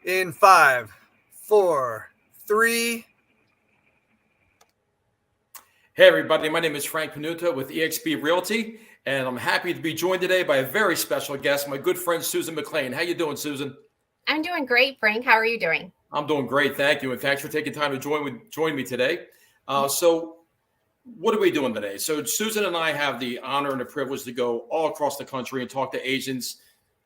In five, four, three. Hey everybody, my name is Frank Panunto with eXp Realty, and I'm happy to be joined today by a very special guest, my good friend Susan McClain. How you doing, Susan? I'm doing great, Frank. How are you doing? I'm doing great, thank you, and thanks for taking time to join me today. So, what are we doing today? So, Susan and I have the honor and the privilege to go all across the country and talk to agents,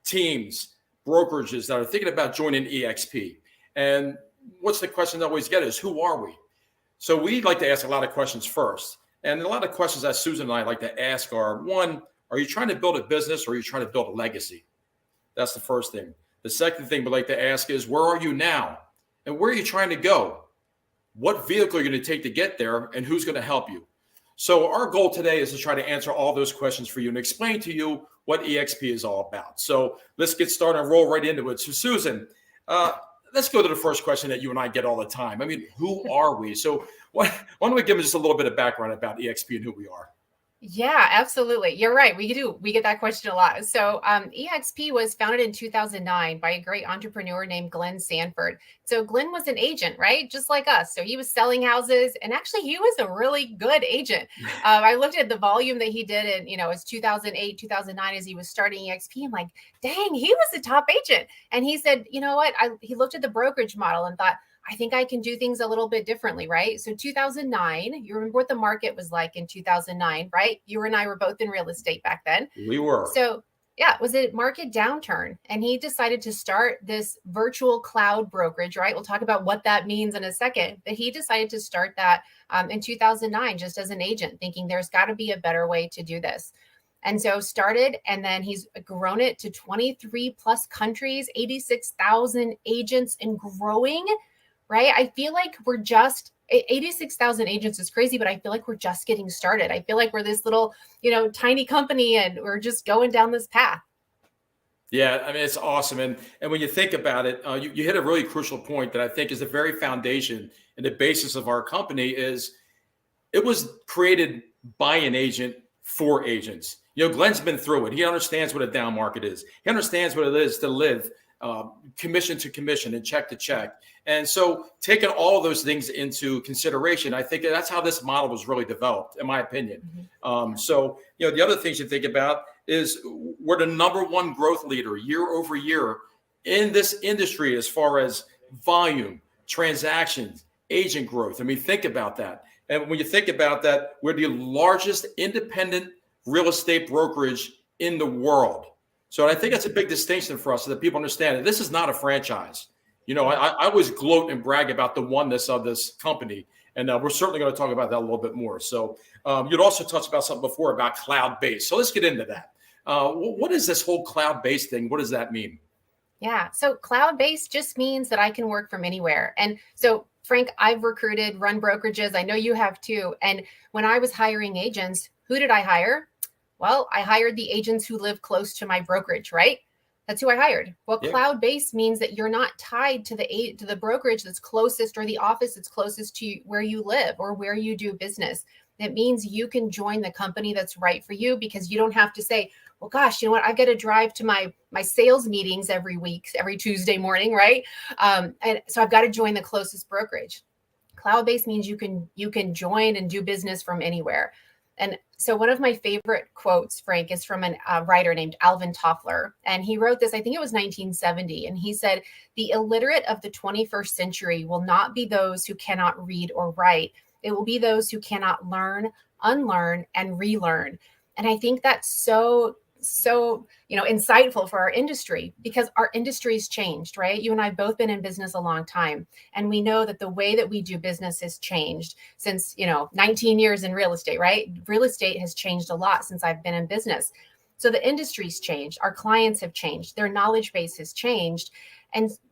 teams, brokerages that are thinking about joining eXp. And what's the question I always get is, who are we? So we like to ask a lot of questions first. And a lot of questions that Susan and I like to ask are, one, are you trying to build a business or are you trying to build a legacy? That's the first thing. The second thing we like to ask is, where are you now? And where are you trying to go? What vehicle are you going to take to get there? And who's going to help you? So our goal today is to try to answer all those questions for you and explain to you what eXp is all about. So let's get started and roll right into it. So Susan, let's go to the first question that you and I get all the time. I mean, who are we? So why don't we give them just a little bit of background about eXp and who we are? Yeah, absolutely. You're right. We do. We get that question a lot. So eXp was founded in 2009 by a great entrepreneur named Glenn Sanford. So Glenn was an agent, right? Just like us. So he was selling houses, and actually he was a really good agent. I looked at the volume that he did in, it was 2008, 2009 as he was starting eXp. I'm like, dang, he was a top agent. And he said, you know what? He looked at the brokerage model and thought, I think I can do things a little bit differently, right? So 2009, you remember what the market was like in 2009, right? You and I were both in real estate back then. We were. So yeah, it was a market downturn. And he decided to start this virtual cloud brokerage, right? We'll talk about what that means in a second. But he decided to start that in 2009, just as an agent, thinking there's got to be a better way to do this. And so started, and then he's grown it to 23 plus countries, 86,000 agents and growing. Right? I feel like we're just 86,000 agents is crazy, but I feel like we're just getting started. I feel like we're this little, tiny company and we're just going down this path. Yeah, I mean, it's awesome. And when you think about it, you hit a really crucial point that I think is the very foundation and the basis of our company is it was created by an agent for agents. Glenn's been through it. He understands what a down market is. He understands what it is to live commission to commission and check to check. And so taking all of those things into consideration, I think that's how this model was really developed, in my opinion. So, the other things you think about is we're the number one growth leader year over year in this industry as far as volume, transactions, agent growth. I mean, think about that. And when you think about that, we're the largest independent real estate brokerage in the world. So I think that's a big distinction for us so that people understand that this is not a franchise. I always gloat and brag about the oneness of this company. And we're certainly going to talk about that a little bit more. So you'd also touched about something before about cloud-based. So let's get into that. What is this whole cloud-based thing? What does that mean? Yeah. So cloud-based just means that I can work from anywhere. And so, Frank, I've recruited, run brokerages. I know you have too. And when I was hiring agents, who did I hire? Well, I hired the agents who live close to my brokerage, right? That's who I hired. Well, yeah. Cloud-based means that you're not tied to the brokerage that's closest or the office that's closest to where you live or where you do business. It means you can join the company that's right for you because you don't have to say, well, gosh, you know what? I've got to drive to my sales meetings every week, every Tuesday morning, right? And so I've got to join the closest brokerage. Cloud-based means you can join and do business from anywhere. And so one of my favorite quotes, Frank, is from a writer named Alvin Toffler. And he wrote this, I think it was 1970. And he said, the illiterate of the 21st century will not be those who cannot read or write. It will be those who cannot learn, unlearn, and relearn. And I think that's so insightful for our industry because our industry's changed, right? You and I have both been in business a long time. And we know that the way that we do business has changed since, 19 years in real estate, right? Real estate has changed a lot since I've been in business. So the industry's changed. Our clients have changed. Their knowledge base has changed.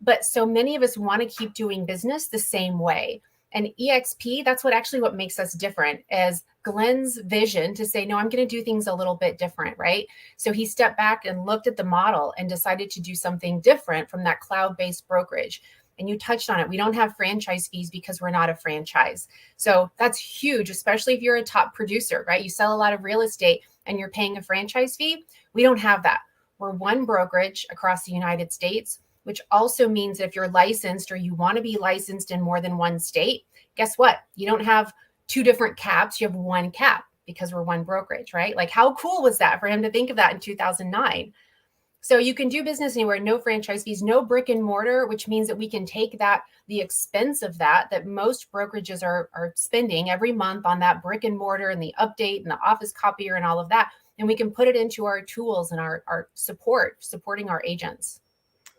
But so many of us want to keep doing business the same way. And eXp, that's what makes us different is Glenn's vision to say, no, I'm going to do things a little bit different, right? So he stepped back and looked at the model and decided to do something different from that cloud-based brokerage. And you touched on it. We don't have franchise fees because we're not a franchise. So that's huge, especially if you're a top producer, right? You sell a lot of real estate and you're paying a franchise fee. We don't have that. We're one brokerage across the United States. which also means that if you're licensed or you want to be licensed in more than one state, guess what? You don't have two different caps, you have one cap because we're one brokerage, right? Like how cool was that for him to think of that in 2009? So you can do business anywhere, no franchise fees, no brick and mortar, which means that we can take the expense of that most brokerages are spending every month on that brick and mortar and the update and the office copier and all of that. And we can put it into our tools and our supporting our agents.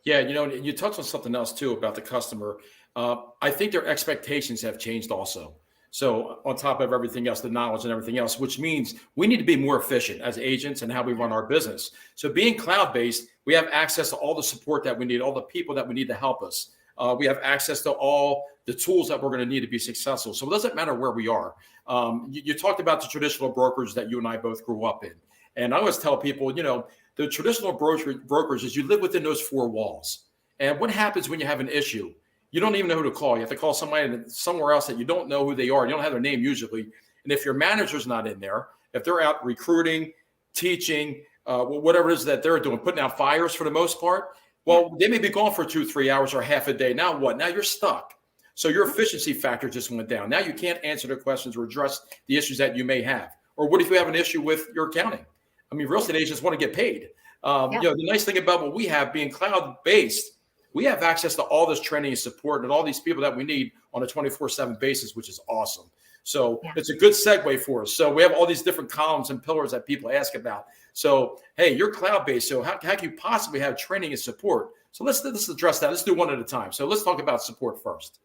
Yeah, you touched on something else too about the customer. I think their expectations have changed also. So on top of everything else, the knowledge and everything else, which means we need to be more efficient as agents and how we run our business. So being cloud-based, we have access to all the support that we need, all the people that we need to help us. We have access to all the tools that we're going to need to be successful. So it doesn't matter where we are. You talked about the traditional brokers that you and I both grew up in. And I always tell people, the traditional brokers is you live within those four walls. And what happens when you have an issue? You don't even know who to call. You have to call somebody somewhere else that you don't know who they are. You don't have their name usually. And if your manager's not in there, if they're out recruiting, teaching, whatever it is that they're doing, putting out fires for the most part, well, they may be gone for 2-3 hours or half a day. Now what? Now you're stuck. So your efficiency factor just went down. Now you can't answer the questions or address the issues that you may have. Or what if you have an issue with your accounting? I mean, real estate agents want to get paid. The nice thing about what we have being cloud-based, we have access to all this training and support and all these people that we need on a 24/7 basis, which is awesome. So it's a good segue for us. So we have all these different columns and pillars that people ask about. So, hey, you're cloud-based. So how can you possibly have training and support? So let's address that. Let's do one at a time. So let's talk about support first.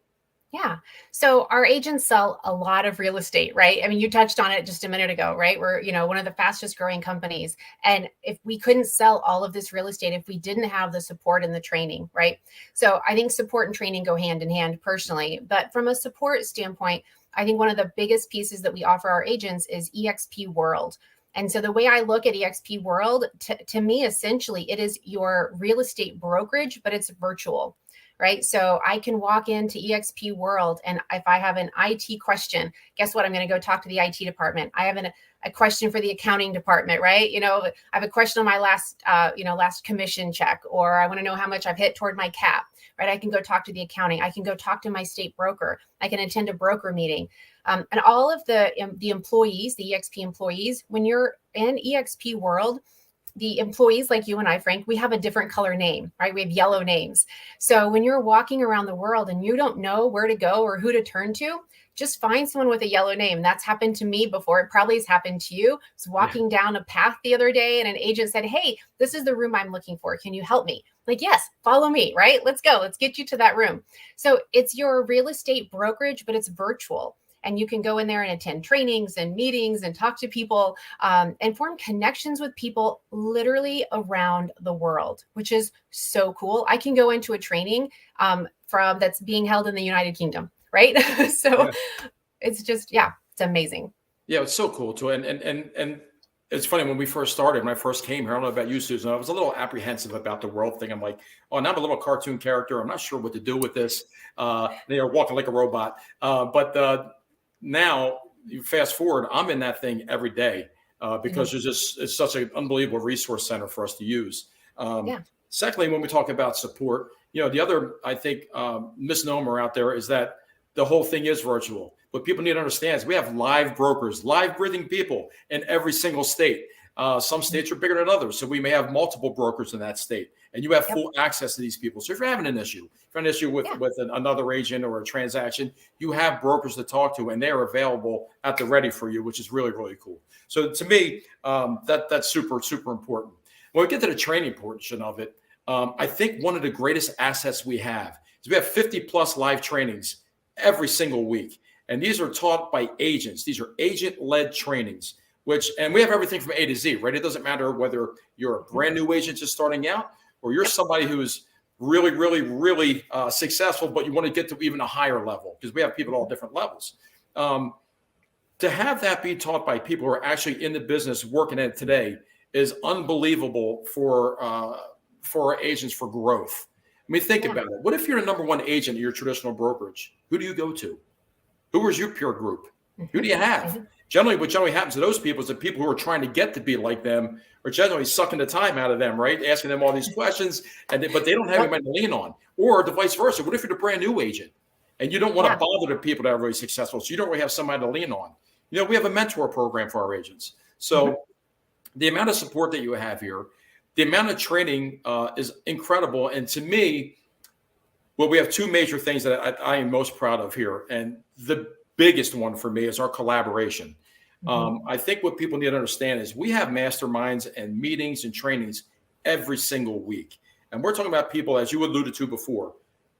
Yeah. So our agents sell a lot of real estate, right? I mean, you touched on it just a minute ago, right? We're, one of the fastest growing companies. And if we couldn't sell all of this real estate, if we didn't have the support and the training, right? So I think support and training go hand in hand personally. But from a support standpoint, I think one of the biggest pieces that we offer our agents is eXp World. And so the way I look at eXp World, to me, essentially, it is your real estate brokerage, but it's virtual. Right. So I can walk into eXp World, and if I have an IT question, guess what? I'm going to go talk to the IT department. I have a question for the accounting department, right? I have a question on my last commission check, or I want to know how much I've hit toward my cap, right? I can go talk to the accounting. I can go talk to my state broker. I can attend a broker meeting. And all of the employees, the eXp employees, when you're in eXp World, the employees like you and I, Frank, we have a different color name, right? We have yellow names. So when you're walking around the world and you don't know where to go or who to turn to, just find someone with a yellow name. That's happened to me before. It probably has happened to you. I was walking down a path the other day and an agent said, "Hey, this is the room I'm looking for. Can you help me?" Like, yes, follow me, right? Let's go. Let's get you to that room. So it's your real estate brokerage, but it's virtual. And you can go in there and attend trainings and meetings and talk to people and form connections with people literally around the world, which is so cool. I can go into a training that's being held in the United Kingdom, right? So it's just, it's amazing. Yeah, it's so cool too. And it's funny, when I first came here, I don't know about you, Susan, I was a little apprehensive about the world thing. I'm like, oh, now I'm a little cartoon character. I'm not sure what to do with this. They are walking like a robot. But now you fast forward, I'm in that thing every day because it's such an unbelievable resource center for us to use. Secondly, when we talk about support, the other, I think, misnomer out there is that the whole thing is virtual. What people need to understand is we have live brokers, live breathing people in every single state. Some states are bigger than others, so we may have multiple brokers in that state, and you have full access to these people. So if you're having an issue, with another agent or a transaction, you have brokers to talk to, and they are available at the ready for you, which is really, really cool. So to me, that's super, super important. When we get to the training portion of it, I think one of the greatest assets we have is we have 50 plus live trainings every single week. And these are taught by agents. These are agent-led trainings, and we have everything from A to Z, right? It doesn't matter whether you're a brand new agent just starting out or you're somebody who's really, really, really successful, but you want to get to even a higher level, because we have people at all different levels. To have that be taught by people who are actually in the business working at it today is unbelievable for our agents for growth. I mean, think about it. What if you're the number one agent in your traditional brokerage? Who do you go to? Who is your peer group? Who do you have? Generally, what generally happens to those people is the people who are trying to get to be like them are generally sucking the time out of them, right? Asking them all these questions, but they don't have anybody to lean on. Or the vice versa. What if you're the brand new agent and you don't want to bother the people that are really successful, so you don't really have somebody to lean on? We have a mentor program for our agents. So the amount of support that you have here, the amount of training is incredible. And to me, well, we have two major things that I am most proud of here. And the biggest one for me is our collaboration. I think what people need to understand is we have masterminds and meetings and trainings every single week. And we're talking about people, as you alluded to before,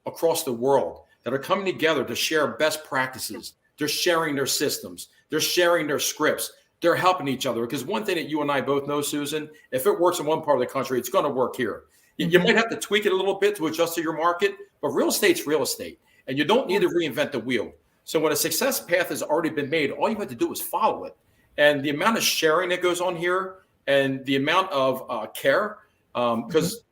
across the world that are coming together to share best practices. They're sharing their systems. They're sharing their scripts. They're helping each other. Because one thing that you and I both know, Susan, if it works in one part of the country, it's going to work here. You might have to tweak it a little bit to adjust to your market, but real estate's real estate. And you don't need to reinvent the wheel. So when a success path has already been made, all you have to do is follow it. And the amount of sharing that goes on here and the amount of care, because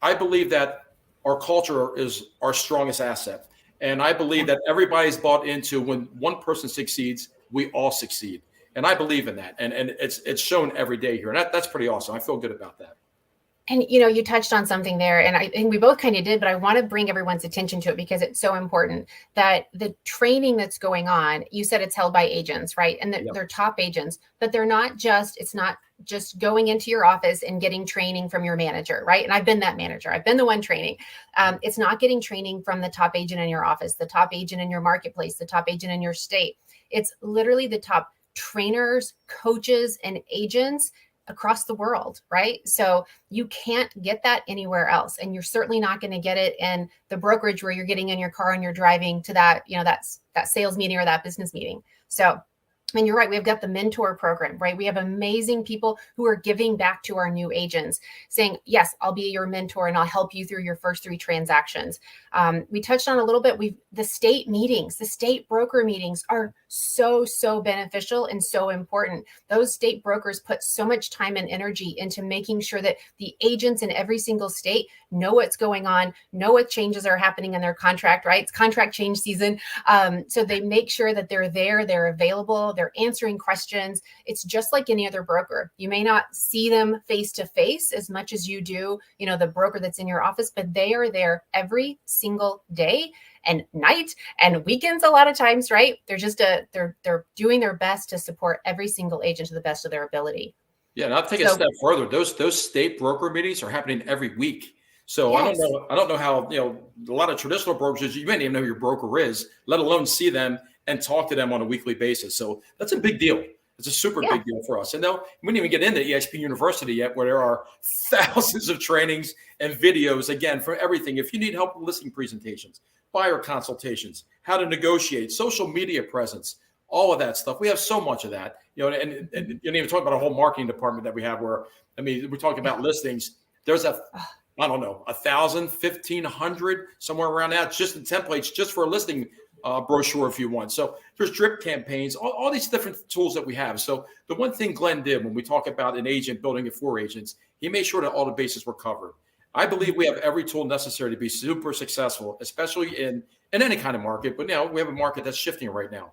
I believe that our culture is our strongest asset. And I believe that everybody's bought into when one person succeeds, we all succeed. And I believe in that. And it's shown every day here. And that's pretty awesome. I feel good about that. And, you touched on something there, and I think we both kind of did, but I want to bring everyone's attention to it because it's so important that the training that's going on, you said it's held by agents, right? And they're top agents, but it's not just going into your office and getting training from your manager, right? And I've been that manager. I've been the one training. It's not getting training from the top agent in your office, the top agent in your marketplace, the top agent in your state. It's literally the top trainers, coaches, and agents across the world, right? So you can't get that anywhere else. And you're certainly not going to get it in the brokerage where you're getting in your car and you're driving to that, that sales meeting or that business meeting. So, and you're right, we've got the mentor program, right? We have amazing people who are giving back to our new agents saying, yes, I'll be your mentor and I'll help you through your first 3 transactions. We touched on a little bit, the state meetings, the state broker meetings are so beneficial and so important. Those state brokers put so much time and energy into making sure that the agents in every single state know what's going on, know what changes are happening in their contract, right? It's contract change season. So they make sure that they're there, they're available, they're answering questions. It's just like any other broker. You may not see them face to face as much as you do, the broker that's in your office, but they are there every single day and night and weekends a lot of times, right? They're just they're doing their best to support every single agent to the best of their ability. Yeah, and I'll take a step further. Those state broker meetings are happening every week. So yes. I don't know how, a lot of traditional brokerages, you may not even know who your broker is, let alone see them and talk to them on a weekly basis. So that's a big deal. It's a super big deal for us. And we didn't even get into eXp University yet, where there are thousands of trainings and videos, again, for everything. If you need help with listing presentations, buyer consultations, how to negotiate, social media presence, all of that stuff. We have so much of that, and you didn't even talk about a whole marketing department that we have where, we're talking about listings. There's 1,000, 1,500, somewhere around that, just in templates, just for a listing brochure if you want. So there's drip campaigns, all these different tools that we have. So the one thing Glenn did when we talk about an agent building it for agents, he made sure that all the bases were covered. I believe we have every tool necessary to be super successful, especially in any kind of market. But now we have a market that's shifting right now.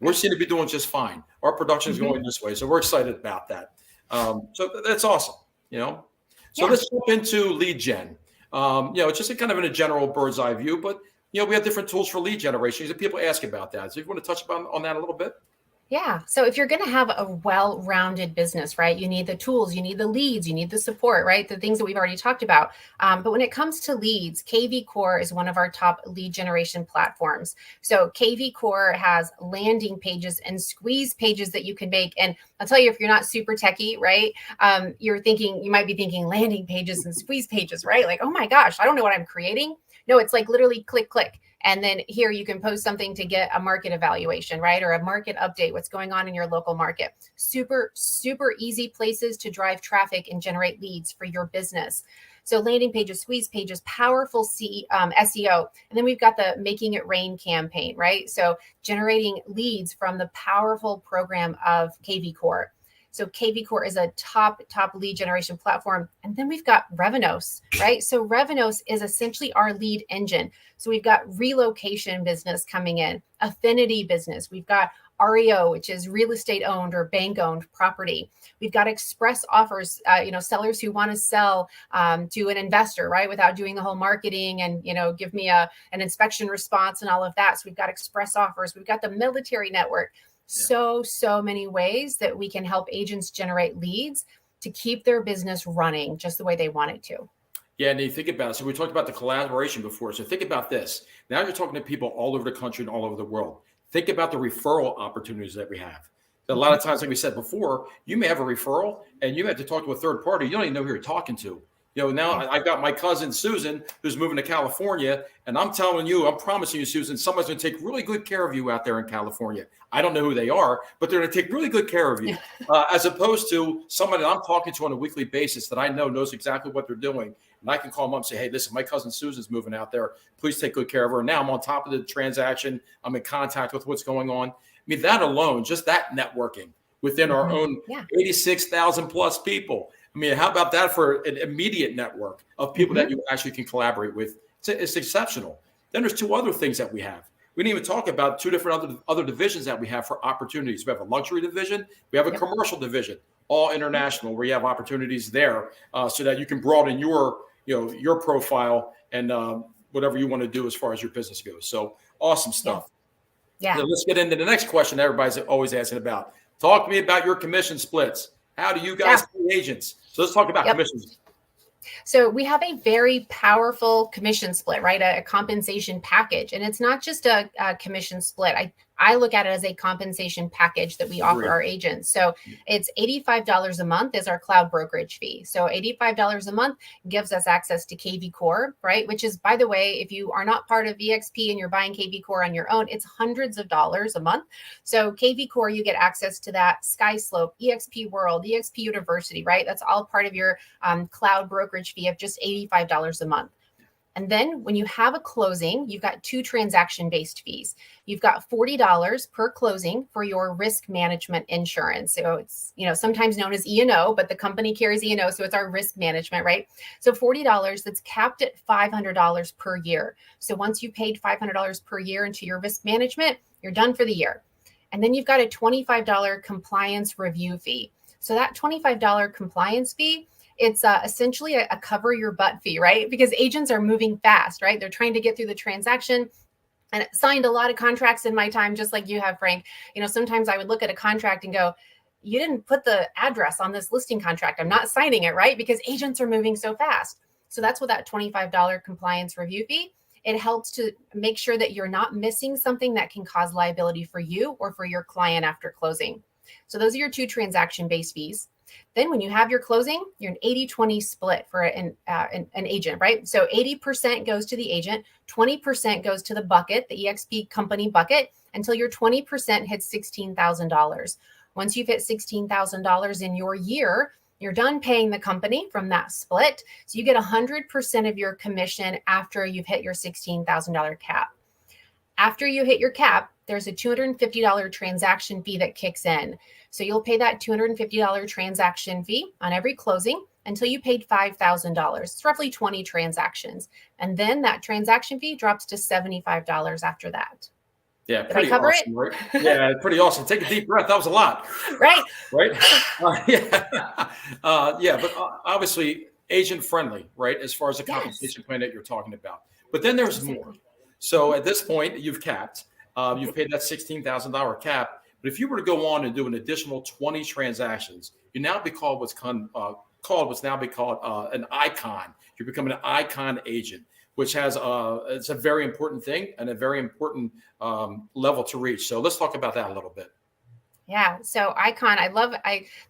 We seem to be doing just fine. Our production is going this way. So we're excited about that. So that's awesome, So let's jump into lead gen. Just kind of in a general bird's eye view, but we have different tools for lead generation. People ask about that. So if you want to touch on that a little bit. Yeah. So if you're going to have a well-rounded business, right, you need the tools, you need the leads, you need the support, right? The things that we've already talked about. But when it comes to leads, KV Core is one of our top lead generation platforms. So KV Core has landing pages and squeeze pages that you can make. And I'll tell you, if you're not super techie, right, you might be thinking landing pages and squeeze pages, right? Like, oh my gosh, I don't know what I'm creating. No, it's like literally click. And then here you can post something to get a market evaluation, right? Or a market update, what's going on in your local market. Super easy places to drive traffic and generate leads for your business. So landing pages, squeeze pages, powerful SEO. And then we've got the Making It Rain campaign, right? So generating leads from the powerful program of KV Core. So KV Core is a top lead generation platform. And then we've got Revenos, right? So Revenos is essentially our lead engine. So we've got relocation business coming in, affinity business. We've got REO, which is real estate owned or bank owned property. We've got express offers, sellers who want to sell to an investor, right, without doing the whole marketing and, give me an inspection response and all of that. So we've got express offers. We've got the military network. So many ways that we can help agents generate leads to keep their business running just the way they want it to. Yeah, and you think about it. So we talked about the collaboration before. So think about this. Now you're talking to people all over the country and all over the world. Think about the referral opportunities that we have. A lot of times, like we said before, you may have a referral and you have to talk to a third party. You don't even know who you're talking to. Now I've got my cousin Susan who's moving to California, and I'm promising you, Susan, someone's going to take really good care of you out there in California. I don't know who they are, but they're going to take really good care of you, as opposed to somebody that I'm talking to on a weekly basis that I know knows exactly what they're doing. And I can call them up and say, hey, listen, my cousin Susan's moving out there. Please take good care of her. And now I'm on top of the transaction. I'm in contact with what's going on. I mean, that alone, just that networking within our own 86,000 plus people. I mean, how about that for an immediate network of people that you actually can collaborate with? It's exceptional. Then there's two other things that we have. We didn't even talk about two different other divisions that we have for opportunities. We have a luxury division. We have a commercial division, all international, where you have opportunities there so that you can broaden your profile and whatever you want to do as far as your business goes. So awesome stuff. Yeah. Now let's get into the next question everybody's always asking about. Talk to me about your commission splits. How do you guys pay agents? So let's talk about commissions. So we have a very powerful commission split, right? A compensation package. And it's not just a commission split. I look at it as a compensation package that we offer our agents. So it's $85 a month is our cloud brokerage fee. So $85 a month gives us access to KV Core, right? Which is, by the way, if you are not part of eXp and you're buying KV Core on your own, it's hundreds of dollars a month. So KV Core, you get access to that. SkySlope, eXp World, eXp University, right? That's all part of your cloud brokerage fee of just $85 a month. And then when you have a closing, you've got two transaction-based fees. You've got $40 per closing for your risk management insurance. So it's, sometimes known as E&O, but the company carries E&O, so it's our risk management, right? So $40 that's capped at $500 per year. So once you paid $500 per year into your risk management, you're done for the year. And then you've got a $25 compliance review fee. So that $25 compliance fee, it's essentially a cover your butt fee, right? Because agents are moving fast, right? They're trying to get through the transaction. And signed a lot of contracts in my time, just like you have, Frank. Sometimes I would look at a contract and go, you didn't put the address on this listing contract. I'm not signing it, right? Because agents are moving so fast. So that's what that $25 compliance review fee, it helps to make sure that you're not missing something that can cause liability for you or for your client after closing. So those are your two transaction-based fees. Then when you have your closing, you're an 80-20 split for an agent, right? So 80% goes to the agent, 20% goes to the bucket, the eXp company bucket, until your 20% hits $16,000. Once you've hit $16,000 in your year, you're done paying the company from that split. So you get 100% of your commission after you've hit your $16,000 cap. After you hit your cap, there's a $250 transaction fee that kicks in. So you'll pay that $250 transaction fee on every closing until you paid $5,000. It's roughly 20 transactions. And then that transaction fee drops to $75 after that. Yeah, Did I cover awesome, it? Right? Yeah, pretty awesome. Take a deep breath. That was a lot. Right. Right. But obviously agent friendly, right? As far as the compensation plan that you're talking about. But then there's more. So at this point, you've capped. You've paid that $16,000 cap. But if you were to go on and do an additional 20 transactions, you now be called what's now be called an icon. You're becoming an icon agent, which has it's a very important thing and a very important level to reach. So let's talk about that a little bit. Yeah. So icon,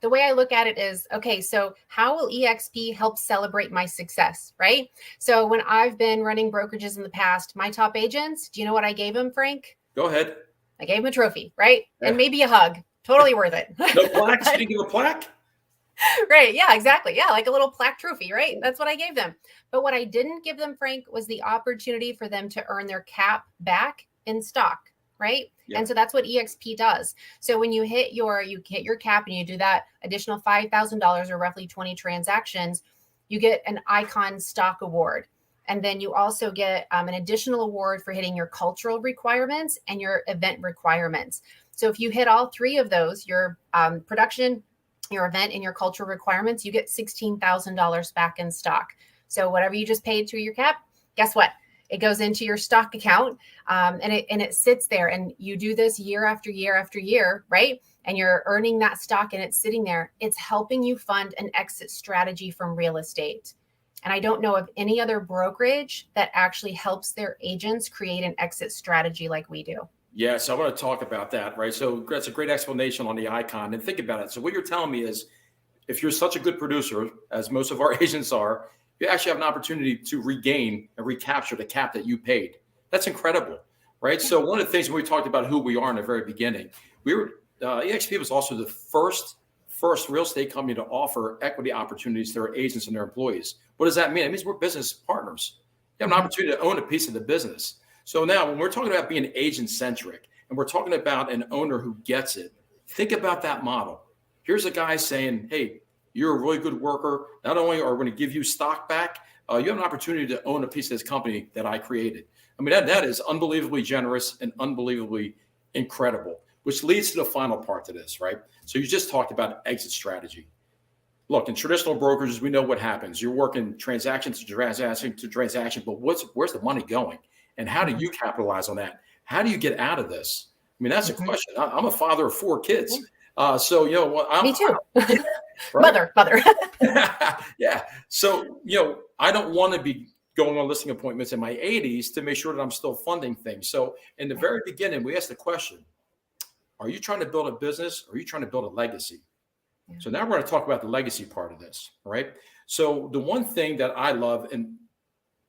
the way I look at it is, okay, so how will eXp help celebrate my success, right? So when I've been running brokerages in the past, my top agents, do you know what I gave them, Frank? Go ahead. I gave him a trophy, right? Yeah. And maybe a hug. Totally worth it. No plaques? You didn't give a plaque? Right. Yeah, exactly. Yeah, like a little plaque trophy, right? That's what I gave them. But what I didn't give them, Frank, was the opportunity for them to earn their cap back in stock, right? Yeah. And so that's what eXp does. So when you hit your cap and you do that additional $5,000 or roughly 20 transactions, you get an icon stock award. And then you also get an additional award for hitting your cultural requirements and your event requirements. So if you hit all three of those, your production, your event, and your cultural requirements, you get $16,000 back in stock. So whatever you just paid through your cap, guess what? It goes into your stock account, and it sits there. And you do this year after year after year, right? And you're earning that stock, and it's sitting there. It's helping you fund an exit strategy from real estate. And I don't know of any other brokerage that actually helps their agents create an exit strategy like we do. Yeah, so I want to talk about that, right? So that's a great explanation on the icon. And think about it. So what you're telling me is, if you're such a good producer, as most of our agents are, you actually have an opportunity to regain and recapture the cap that you paid. That's incredible, right? So one of the things when we talked about who we are in the very beginning, we were eXp was also the first real estate company to offer equity opportunities to their agents and their employees. What does that mean? It means we're business partners. You have an opportunity to own a piece of the business. So now when we're talking about being agent centric and we're talking about an owner who gets it, think about that model. Here's a guy saying, hey, you're a really good worker. Not only are we going to give you stock back, you have an opportunity to own a piece of this company that I created. I mean, that is unbelievably generous and unbelievably incredible, which leads to the final part to this, right? So you just talked about exit strategy. Look, in traditional brokerages, we know what happens. You're working transaction to transaction, but where's the money going? And how do you capitalize on that? How do you get out of this? I mean, that's a question. I'm a father of 4 kids. So, you know, me too. Right? Mother. Yeah. So, you know, I don't want to be going on listing appointments in my 80s to make sure that I'm still funding things. So in the very beginning, we asked the question, are you trying to build a business or are you trying to build a legacy? Yeah. So now we're going to talk about the legacy part of this, right? So the one thing that I love and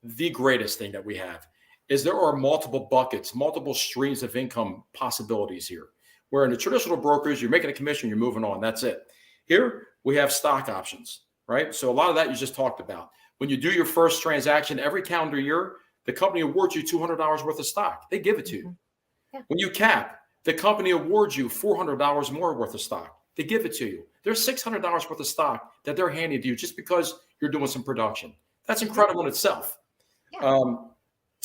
the greatest thing that we have is there are multiple buckets, multiple streams of income possibilities here. Where in the traditional brokers, you're making a commission, you're moving on, that's it. Here, we have stock options, right? So a lot of that you just talked about. When you do your first transaction every calendar year, the company awards you $200 worth of stock. They give it to you. Yeah. When you cap, the company awards you $400 more worth of stock. They give it to you. There's $600 worth of stock that they're handing to you just because you're doing some production. That's incredible in itself. Yeah.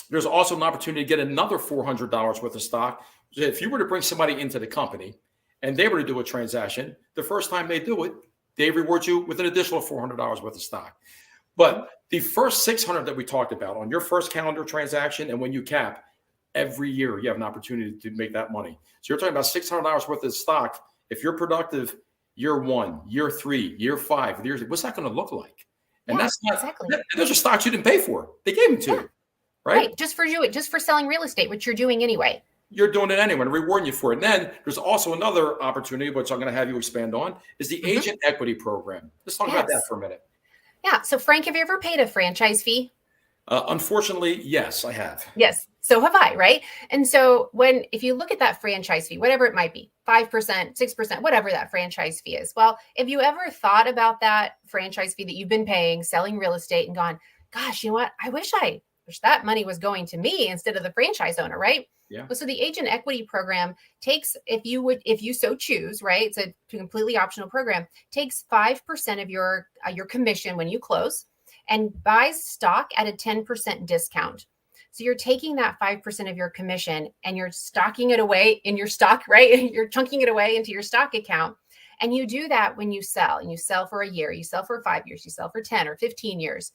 There's also an opportunity to get another $400 worth of stock. If you were to bring somebody into the company and they were to do a transaction, the first time they do it, they reward you with an additional $400 worth of stock. But the first 600 that we talked about on your first calendar transaction and when you cap, every year you have an opportunity to make that money. So you're talking about $600 worth of stock. If you're productive year 1, year 3, year 5, what's that going to look like? And that's not exactly. Those are stocks you didn't pay for. They gave them to you. Right. Just for selling real estate, which you're doing anyway. You're doing it anyway, rewarding you for it. And then there's also another opportunity, which I'm going to have you expand on, is the agent equity program. Let's talk about that for a minute. Yeah. So Frank, have you ever paid a franchise fee? Unfortunately, yes, I have. Yes. So have I, right? And so if you look at that franchise fee, whatever it might be, 5%, 6%, whatever that franchise fee is. Well, if you ever thought about that franchise fee that you've been paying, selling real estate and gone, gosh, you know what? I wish that money was going to me instead of the franchise owner, right? Yeah. So the agent equity program takes, if you so choose, right? It's a completely optional program, takes 5% of your commission when you close and buys stock at a 10% discount. So you're taking that 5% of your commission and you're stocking it away in your stock, right? You're chunking it away into your stock account. And you do that when you sell, and you sell for a year, you sell for 5 years, you sell for 10 or 15 years.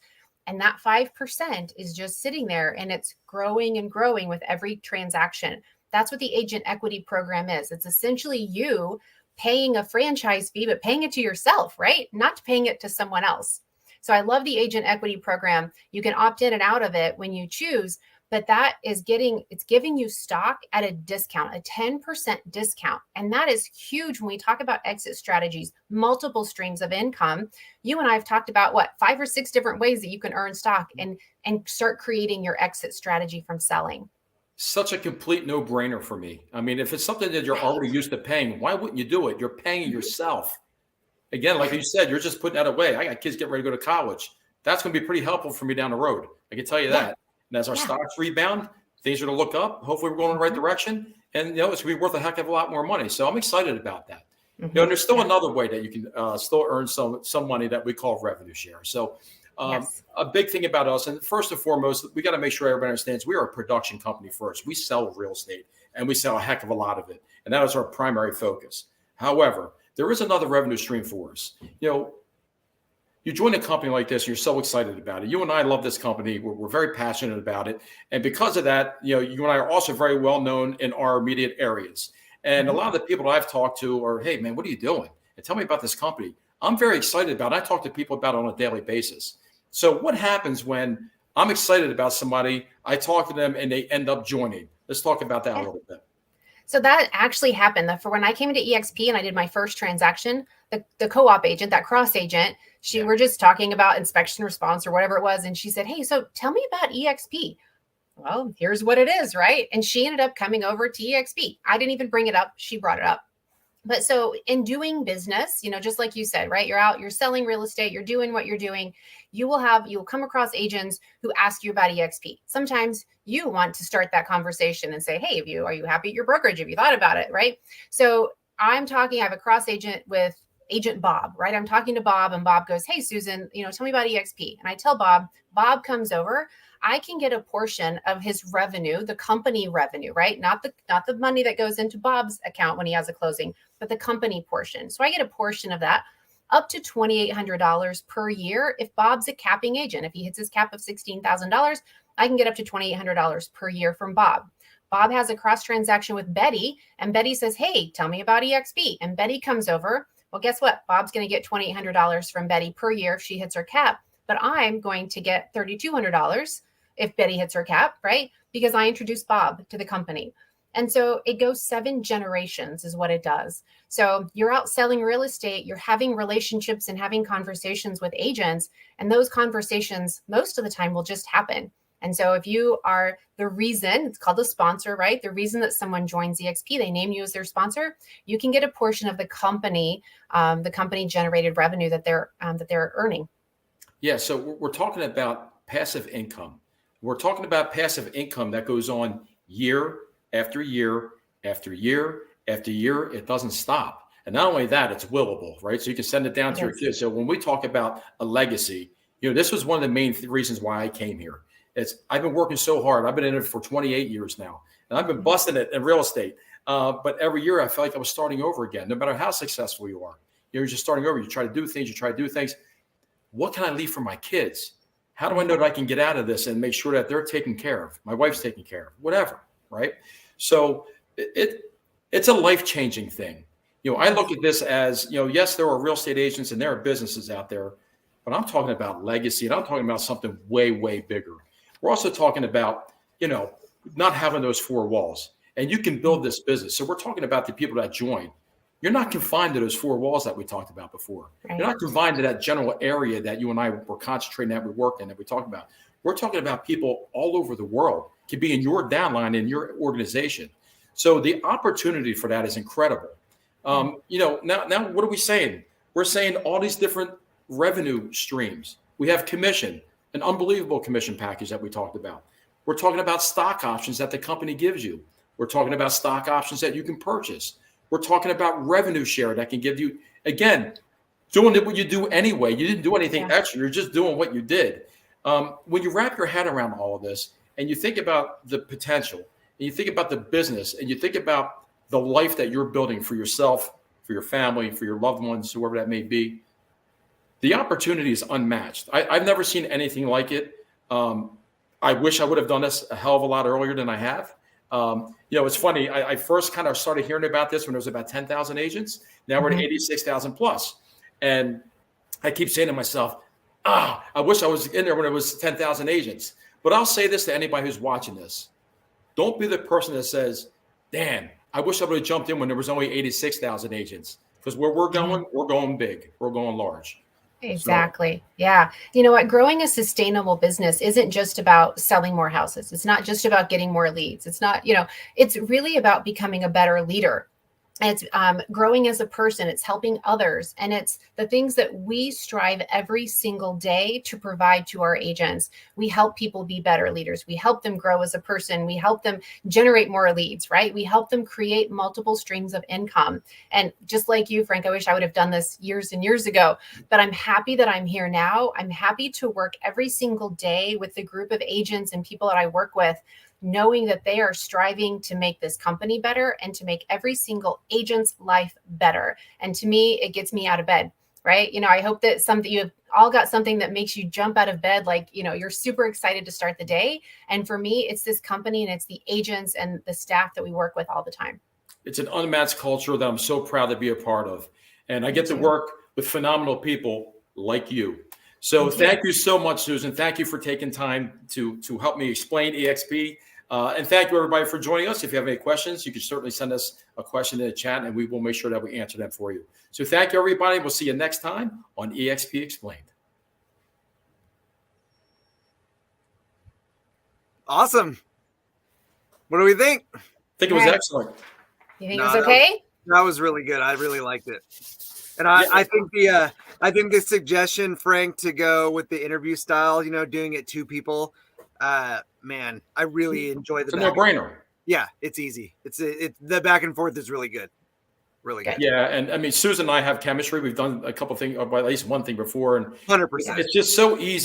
And that 5% is just sitting there and it's growing and growing with every transaction. That's what the agent equity program is. It's essentially you paying a franchise fee, but paying it to yourself, right? Not paying it to someone else. So I love the agent equity program. You can opt in and out of it when you choose, but it's giving you stock at a discount, a 10% discount. And that is huge when we talk about exit strategies, multiple streams of income. You and I have talked about 5 or 6 different ways that you can earn stock and start creating your exit strategy from selling. Such a complete no-brainer for me. I mean, if it's something that you're already used to paying, why wouldn't you do it? You're paying yourself. Again, like you said, you're just putting that away. I got kids getting ready to go to college. That's going to be pretty helpful for me down the road. I can tell you that. And as our stocks rebound, things are going to look up. Hopefully we're going in the right direction. And, it's going to be worth a heck of a lot more money. So I'm excited about that. And there's still another way that you can still earn some money that we call revenue share. So Yes. A big thing about us, and first and foremost, we got to make sure everybody understands we are a production company first. We sell real estate, and we sell a heck of a lot of it, and that is our primary focus. However, there is another revenue stream for us. You join a company like this, you're so excited about it. You and I love this company. We're very passionate about it. And because of that, you and I are also very well known in our immediate areas. And a lot of the people that I've talked to are, hey, man, what are you doing? And tell me about this company. I'm very excited about it. I talk to people about it on a daily basis. So what happens when I'm excited about somebody, I talk to them and they end up joining? Let's talk about that a little bit. So that actually happened. For when I came to eXp and I did my first transaction, the co-op agent, that cross agent, we're just talking about inspection response or whatever it was. And she said, hey, so tell me about eXp. Well, here's what it is, right? And she ended up coming over to eXp. I didn't even bring it up. She brought it up. But so in doing business, just like you said, right? You're out, you're selling real estate, you're doing what you're doing. You'll come across agents who ask you about eXp. Sometimes you want to start that conversation and say, hey, are you happy at your brokerage? Have you thought about it? Right. So I have a cross agent with agent Bob, right? I'm talking to Bob and Bob goes, hey, Susan, tell me about eXp. And I tell Bob comes over. I can get a portion of his revenue, the company revenue, right? Not the money that goes into Bob's account when he has a closing, but the company portion. So I get a portion of that, up to $2,800 per year. If Bob's a capping agent, if he hits his cap of $16,000, I can get up to $2,800 per year from Bob. Bob has a cross transaction with Betty, and Betty says, hey, tell me about eXp. And Betty comes over. Well, guess what? Bob's going to get $2,800 from Betty per year if she hits her cap, but I'm going to get $3,200 if Betty hits her cap, right? Because I introduced Bob to the company. And so it goes 7 generations is what it does. So you're out selling real estate, you're having relationships and having conversations with agents, and those conversations most of the time will just happen. And so if you are the reason, it's called a sponsor, right? The reason that someone joins eXp, they name you as their sponsor, you can get a portion of the company generated revenue that they're earning. Yeah. So we're talking about passive income. We're talking about passive income that goes on year after year after year after year. It doesn't stop. And not only that, it's willable, right? So you can send it down to your kids. So when we talk about a legacy, this was one of the main reasons why I came here. I've been working so hard. I've been in it for 28 years now, and I've been busting it in real estate. But every year I felt like I was starting over again, no matter how successful you are. You're just starting over. You try to do things. What can I leave for my kids? How do I know that I can get out of this and make sure that they're taken care of? My wife's taken care of, whatever, right? So it's a life-changing thing. I look at this as, yes, there are real estate agents and there are businesses out there, but I'm talking about legacy, and I'm talking about something way, way bigger. We're also talking about, not having those 4 walls, and you can build this business. So we're talking about the people that join. You're not confined to those 4 walls that we talked about before. Right. You're not confined to that general area that you and I were concentrating at, we work in, that we talked about. We're talking about people all over the world can be in your downline, in your organization. So the opportunity for that is incredible. Now what are we saying? We're saying all these different revenue streams. We have commission, an unbelievable commission package that we talked about. We're talking about stock options that the company gives you. We're talking about stock options that you can purchase. We're talking about revenue share that can give you, again, doing what you do anyway. You didn't do anything extra. You're just doing what you did. When you wrap your head around all of this and you think about the potential, and you think about the business, and you think about the life that you're building for yourself, for your family, for your loved ones, whoever that may be, the opportunity is unmatched. I've never seen anything like it. I wish I would have done this a hell of a lot earlier than I have. It's funny. I first kind of started hearing about this when there was about 10,000 agents. Now we're at 86,000 plus. And I keep saying to myself, I wish I was in there when it was 10,000 agents. But I'll say this to anybody who's watching this. Don't be the person that says, damn, I wish I would have jumped in when there was only 86,000 agents. Because where we're going big. We're going large. Exactly. So. Yeah. You know what? Growing a sustainable business isn't just about selling more houses. It's not just about getting more leads. It's not, it's really about becoming a better leader. It's growing as a person, it's helping others, and it's the things that we strive every single day to provide to our agents. We help people be better leaders. We help them grow as a person. We help them generate more leads, right? We help them create multiple streams of income. And just like you, Frank, I wish I would have done this years and years ago, but I'm happy that I'm here now. I'm happy to work every single day with the group of agents and people that I work with, knowing that they are striving to make this company better and to make every single agent's life better. And to me, it gets me out of bed, right? I hope that you have all got something that makes you jump out of bed. Like, you're super excited to start the day. And for me, it's this company and it's the agents and the staff that we work with all the time. It's an unmatched culture that I'm so proud to be a part of. And I get to work with phenomenal people like you. So thank you so much, Susan. Thank you for taking time to help me explain eXp. And thank you, everybody, for joining us. If you have any questions, you can certainly send us a question in the chat, and we will make sure that we answer them for you. So thank you, everybody. We'll see you next time on eXp Explained. Awesome. What do we think? I think it was excellent. You think it was okay? That was really good. I really liked it. And I think the suggestion, Frank, to go with the interview style, doing it to people, man, I really enjoy the. It's a no-brainer. Yeah, it's easy. It's the back and forth is really good. Really good. Yeah, and I mean, Susan and I have chemistry. We've done a couple of things, or at least one thing before, and 100%. It's just so easy.